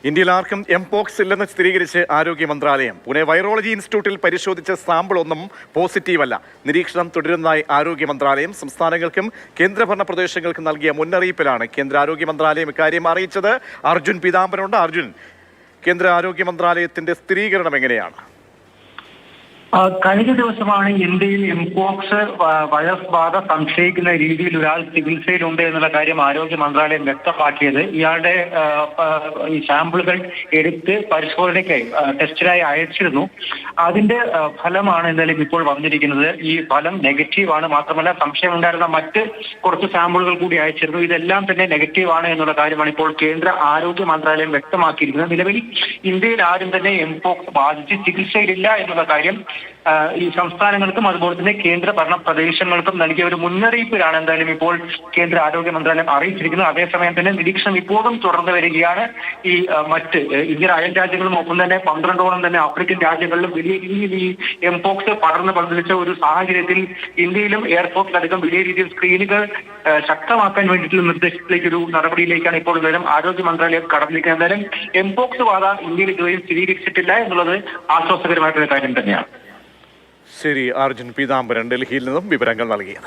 ഇന്ത്യയിൽ ആർക്കും എംപോക്സ് ഇല്ലെന്ന് സ്ഥിരീകരിച്ച് ആരോഗ്യ മന്ത്രാലയം. പുനെ വൈറോളജി ഇൻസ്റ്റിറ്റ്യൂട്ടിൽ പരിശോധിച്ച സാമ്പിൾ ഒന്നും പോസിറ്റീവല്ല. നിരീക്ഷണം തുടരുന്നതായി ആരോഗ്യ മന്ത്രാലയം. സംസ്ഥാനങ്ങൾക്കും കേന്ദ്രഭരണ പ്രദേശങ്ങൾക്കും നൽകിയ മുന്നറിയിപ്പിലാണ് കേന്ദ്ര ആരോഗ്യ മന്ത്രാലയം ഇക്കാര്യം അറിയിച്ചത്. അർജുൻ പീതാംബരനുണ്ട്. അർജുൻ, കേന്ദ്ര ആരോഗ്യ മന്ത്രാലയത്തിന്റെ സ്ഥിരീകരണം എങ്ങനെയാണ്? കഴിഞ്ഞ ദിവസമാണ് ഇന്ത്യയിൽ എംപോക്സ് വൈറസ് ബാധ സംശയിക്കുന്ന രീതിയിൽ ഒരാൾ ചികിത്സയിലുണ്ട് എന്നുള്ള കാര്യം ആരോഗ്യ മന്ത്രാലയം വ്യക്തമാക്കിയത്. ഇയാളുടെ ഈ സാമ്പിളുകൾ എടുത്ത് പരിശോധനയ്ക്കായി ടെസ്റ്റിനായി അയച്ചിരുന്നു. അതിന്റെ ഫലമാണ് എന്തായാലും ഇപ്പോൾ വന്നിരിക്കുന്നത്. ഈ ഫലം നെഗറ്റീവാണ്. മാത്രമല്ല സംശയമുണ്ടായിരുന്ന മറ്റ് കുറച്ച് സാമ്പിളുകൾ കൂടി അയച്ചിരുന്നു. ഇതെല്ലാം തന്നെ നെഗറ്റീവാണ് എന്നുള്ള കാര്യമാണ് ഇപ്പോൾ കേന്ദ്ര ആരോഗ്യ മന്ത്രാലയം വ്യക്തമാക്കിയിരിക്കുന്നത്. നിലവിൽ ഇന്ത്യയിൽ ആരും തന്നെ എംപോക്സ് ബാധിച്ച് ചികിത്സയിലില്ല എന്നുള്ള കാര്യം ഈ സംസ്ഥാനങ്ങൾക്കും അതുപോലെ തന്നെ കേന്ദ്ര ഭരണ പ്രദേശങ്ങൾക്കും നൽകിയ ഒരു മുന്നറിയിപ്പിലാണ് എന്തായാലും ഇപ്പോൾ കേന്ദ്ര ആരോഗ്യ മന്ത്രാലയം അറിയിച്ചിരിക്കുന്നത്. അതേസമയം തന്നെ നിരീക്ഷണം ഇപ്പോഴും തുടർന്നു വരികയാണ്. ഈ മറ്റ് ഇന്ത്യൻ അയൽ രാജ്യങ്ങളും ഒപ്പം തന്നെ 12ഓളം തന്നെ ആഫ്രിക്കൻ രാജ്യങ്ങളിലും വലിയ രീതിയിൽ ഈ എംപോക്സ് പടർന്ന് പന്തലിച്ച ഒരു സാഹചര്യത്തിൽ ഇന്ത്യയിലും എയർപോർട്ടിലടക്കം വലിയ രീതിയിൽ സ്ക്രീനുകൾ ശക്തമാക്കാൻ വേണ്ടിയിട്ടുള്ള നിർദ്ദേശത്തിലേക്ക് ഒരു നടപടിയിലേക്കാണ് ഇപ്പോൾ എന്തായാലും ആരോഗ്യ മന്ത്രാലയം കടന്നിരിക്കുന്നത്. എന്തായാലും എംപോക്സ് ബാധ ഇന്ത്യയിൽ ഇതുവരെയും സ്ഥിരീകരിച്ചിട്ടില്ല എന്നുള്ളത് ആശ്വാസകരമായിട്ടുള്ള കാര്യം തന്നെയാണ്. ശരി, അർജുൻ പീതാംബരൻ ഡൽഹിയിൽ നിന്നും വിവരങ്ങൾ നൽകിയത്.